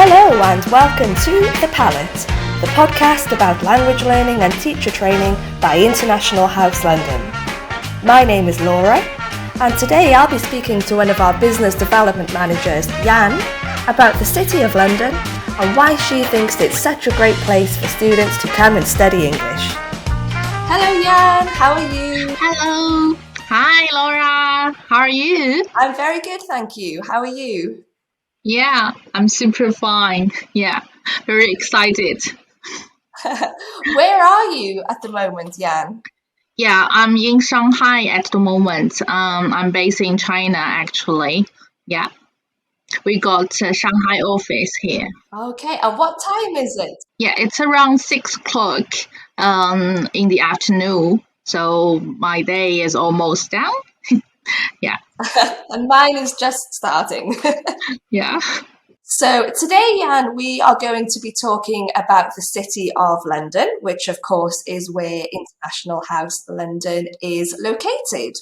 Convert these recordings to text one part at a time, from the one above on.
Hello and welcome to The PALLATT, the podcast about language learning and teacher training by International House London. My name is Laura, and today I'll be speaking to one of our business development managers, Jan, about the City of London and why she thinks it's such a great place for students to come and study English. Hello Jan, how are you? Hello. Hi, Laura. How are you? I'm very good, thank you. How are you? Yeah, I'm super fine. Yeah, very excited. Where are you at the moment, Jan? Yeah, I'm in Shanghai at the moment. I'm based in China, actually. Yeah, we got a Shanghai office here. Okay, and what time is it? Yeah, it's around 6 o'clock in the afternoon. So my day is almost done. Yeah. And mine is just starting. Yeah. So today, Jan, we are going to be talking about the City of London, which of course is where International House London is located.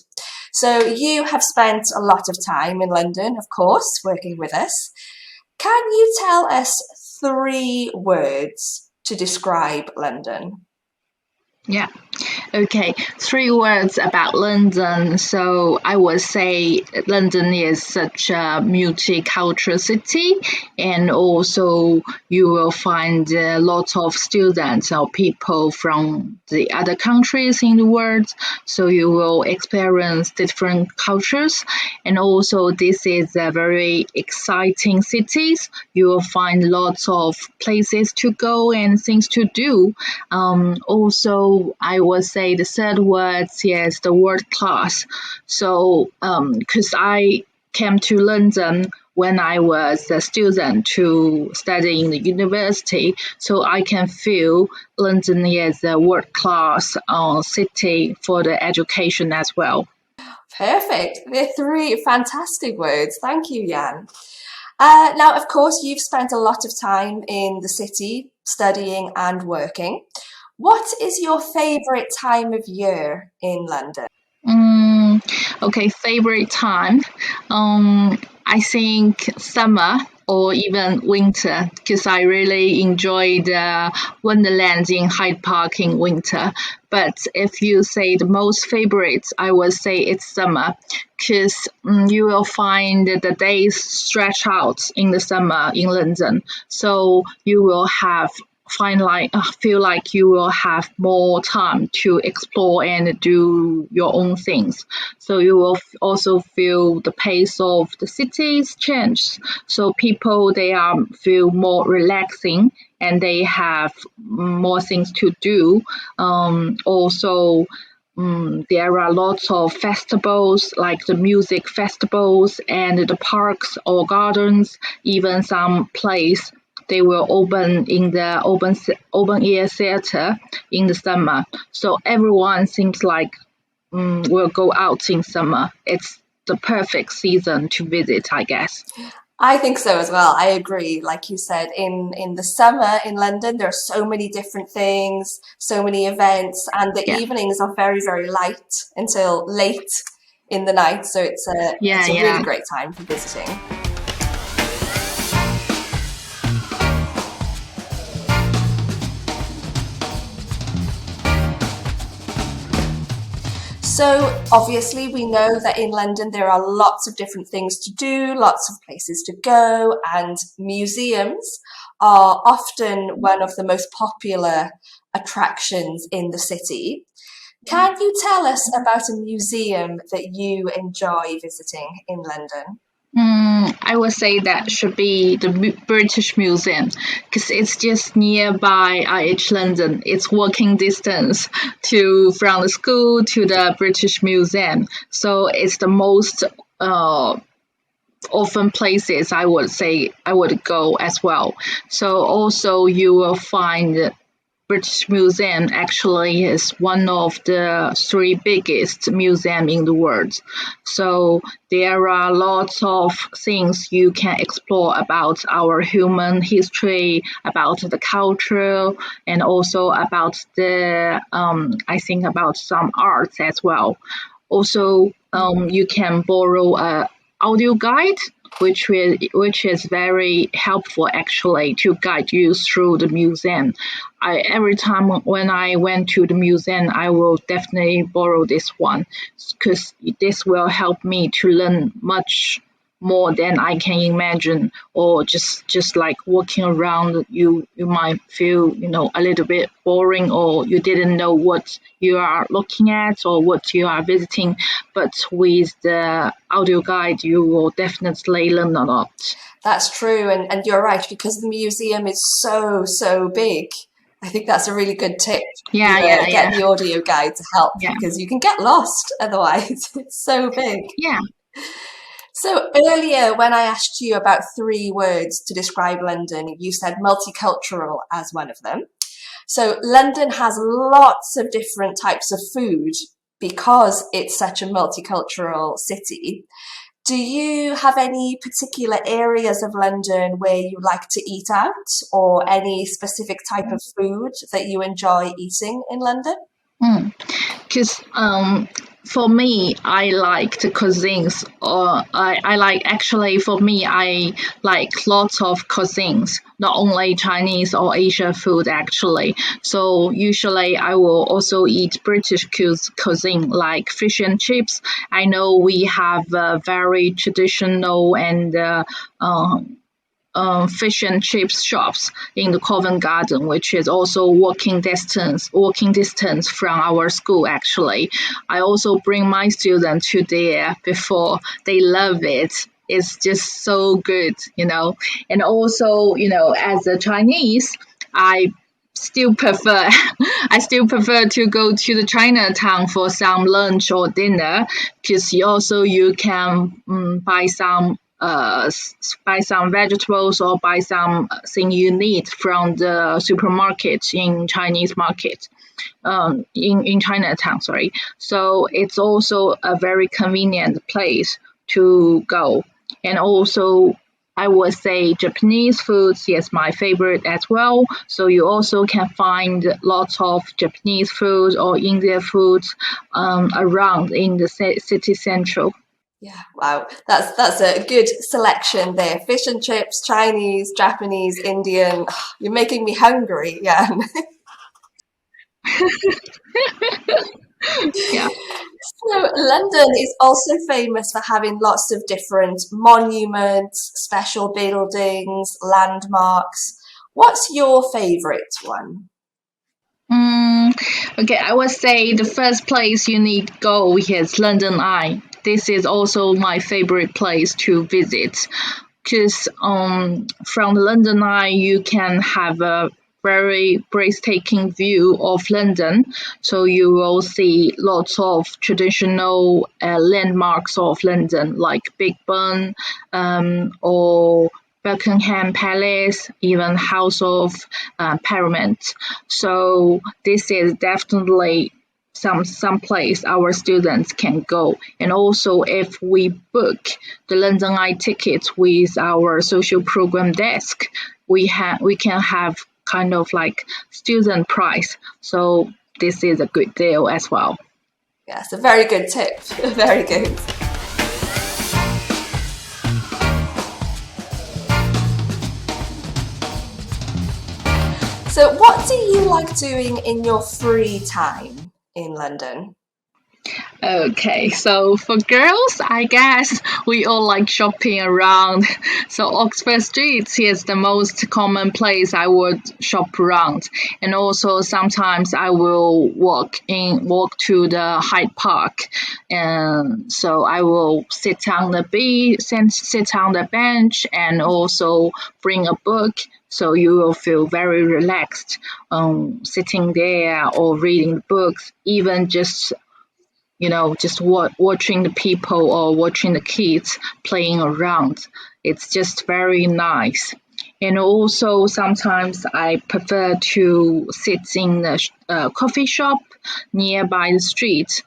So you have spent a lot of time in London, of course, working with us. Can you tell us 3 words to describe London? Yeah. Okay, 3 words about London. So I would say London is such a multicultural city, and also you will find a lot of students or people from the other countries in the world. So you will experience different cultures, and also this is a very exciting city. You will find lots of places to go and things to do. Also, I would say the third word is the word class. So, because I came to London when I was a student to study in the university, so I can feel London is a world class city for the education as well. Perfect. They're 3 fantastic words. Thank you, Jan. Now, of course, you've spent a lot of time in the city studying and working. What is your favourite time of year in London? Okay, favorite time. I think summer or even winter because I really enjoy the Wonderland in Hyde Park in winter. But if you say the most favorite, I would say it's summer because you will find the days stretch out in the summer in London. So you will feel like you will have more time to explore and do your own things. So you will also feel the pace of the cities change. So people they feel more relaxing and they have more things to do. Also. There are lots of festivals like the music festivals and the parks or gardens, even some place they will open in the open air theater in the summer. So everyone seems like will go out in summer. It's the perfect season to visit, I guess. I think so as well. I agree. Like you said, in the summer in London, there are so many different things, so many events, and the Yeah, evenings are very, very light until late in the night. So yeah, it's a really yeah. great time for visiting. So obviously we know that in London there are lots of different things to do, lots of places to go, and museums are often one of the most popular attractions in the city. Can you tell us about a museum that you enjoy visiting in London? I would say that should be the British Museum because it's just nearby IH London. It's walking distance to from the school to the British Museum. So it's the most often places I would say I would go as well. So also you will find British Museum actually is one of the 3 biggest museums in the world. So there are lots of things you can explore about our human history, about the culture, and also about the I think about some arts as well. Also, you can borrow a audio guide which is very helpful actually to guide you through the museum. Every time when I went to the museum, I will definitely borrow this one because this will help me to learn much more than I can imagine. Or just like walking around, you might feel a little bit boring, or you didn't know what you are looking at or what you are visiting. But with the audio guide, you will definitely learn a lot. That's true, and you're right, because the museum is so big. I think that's a really good tip Yeah, to yeah, get yeah, the audio guide to help, yeah, because you can get lost otherwise. It's so big. yeah. So earlier, when I asked you about three words to describe London, you said multicultural as one of them. So London has lots of different types of food because it's such a multicultural city. Do you have any particular areas of London where you like to eat out, or any specific type of food that you enjoy eating in London? Because for me, I like the cuisines, or I like actually for me, I like lots of cuisines, not only Chinese or Asian food actually. So usually I will also eat British cuisine like fish and chips. I know we have a very traditional and fish and chips shops in the Covent Garden, which is also walking distance from our school. Actually, I also bring my students to there before. They love it. It's just so good. And also, as a Chinese, I still prefer I still prefer to go to the Chinatown for some lunch or dinner, because you can buy some vegetables or buy some thing you need from the supermarket in Chinese market, in Chinatown, sorry. So it's also a very convenient place to go. And also, I would say Japanese food is my favorite as well. So you also can find lots of Japanese food or Indian food around in the city central. Yeah, wow, that's a good selection there. Fish and chips, Chinese, Japanese, Indian. You're making me hungry. Yeah. Yeah. So London is also famous for having lots of different monuments, special buildings, landmarks. What's your favorite one? Mm, okay, I would say the first place you need to go is London Eye. This is also my favorite place to visit, because from the London Eye you can have a very breathtaking view of London. So you will see lots of traditional landmarks of London, like Big Ben, or Buckingham Palace, even House of Parliament. So this is definitely some place our students can go. And also, if we book the London Eye tickets with our social program desk, we can have kind of like student price. So this is a good deal as well. Yes, a very good tip. Very good. So, what do you like doing in your free time in London? Okay, so for girls, I guess we all like shopping around. So Oxford Street is the most common place I would shop around, and also sometimes I will walk to the Hyde Park, and so I will sit on the beach, sit on the bench, and also bring a book. So you will feel very relaxed, sitting there or reading books, even just watching the people or watching the kids playing around. It's just very nice. And also sometimes I prefer to sit in the coffee shop nearby the street.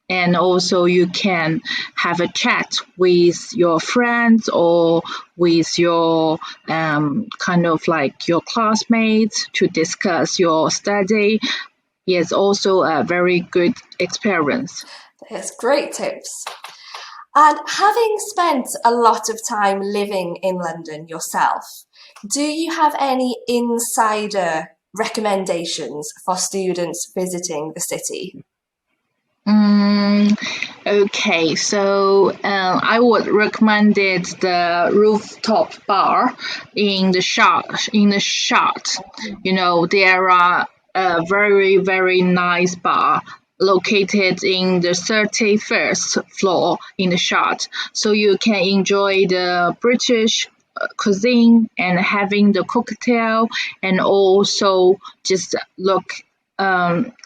And also you can have a chat with your friends or with your kind of like your classmates to discuss your study. It's also a very good experience. Yes, great tips. And having spent a lot of time living in London yourself, do you have any insider recommendations for students visiting the city? Okay, so I would recommend it the rooftop bar in the shot. You know, there are a very very nice bar located in the 31st floor in the shot, so you can enjoy the British cuisine and having the cocktail, and also just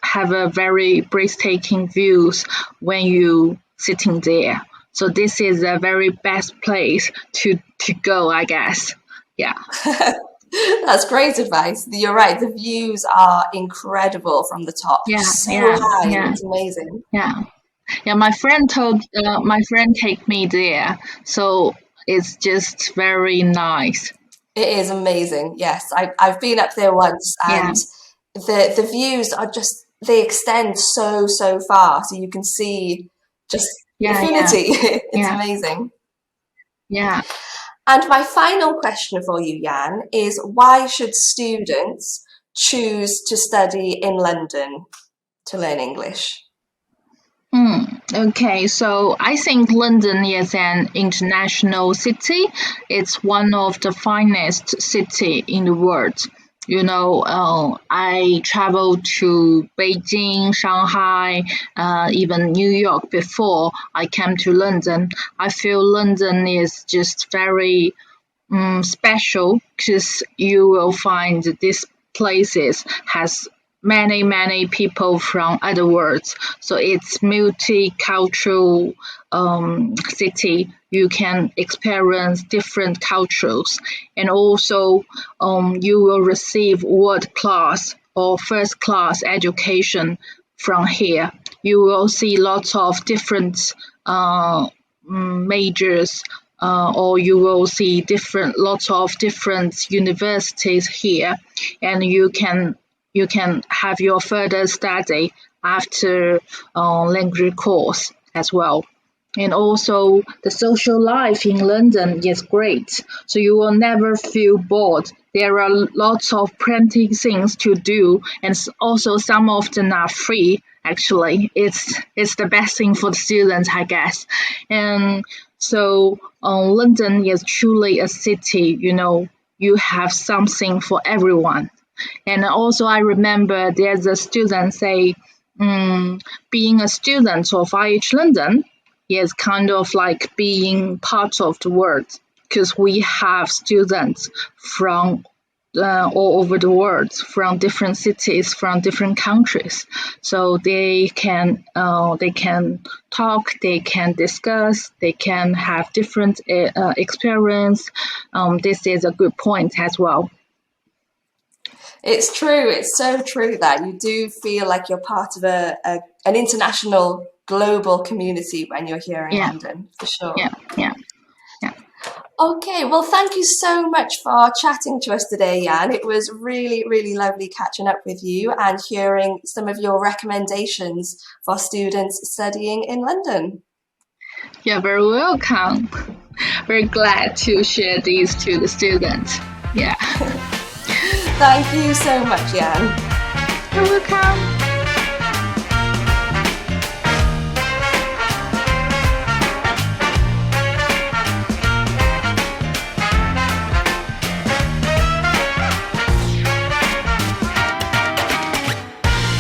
have a very breathtaking views when you sitting there. So this is a very best place to go, I guess. Yeah, That's great advice. You're right, the views are incredible from the top. yeah, So yeah, high, yeah, it's amazing. yeah, yeah. My friend take me there, so it's just very nice. It is amazing. Yes, I've been up there once, Yeah, and the views are just they extend so far, so you can see just yeah, yeah, infinity. It's yeah, amazing. yeah. And my final question for you, Jan, is why should students choose to study in London to learn English? Okay, so I think London is an international city. It's one of the finest city in the world. You know, I traveled to Beijing, Shanghai, even New York before I came to London. I feel London is just very special because you will find these places has many people from other worlds, so it's multicultural city. You can experience different cultures, and also you will receive world class or first class education from here. You will see lots of different majors, or you will see different lots of different universities here, and you can have your further study after language course as well. And also the social life in London is great, so you will never feel bored. There are lots of plenty things to do, and also some of them are free. Actually, it's the best thing for the students, I guess. And so London is truly a city. You know, you have something for everyone. And also, I remember there's a student say, being a student of IH London is kind of like being part of the world, because we have students from all over the world, from different cities, from different countries. So they can talk, they can discuss, they can have different experience. This is a good point as well. It's true. It's so true that you do feel like you're part of an international, global community when you're here in Yeah, London, for sure. yeah, yeah, yeah. Okay, well, thank you so much for chatting to us today, Jan. It was really lovely catching up with you and hearing some of your recommendations for students studying in London. You're very welcome. Very glad to share these to the students. Yeah, Thank you so much, Jan. you're welcome.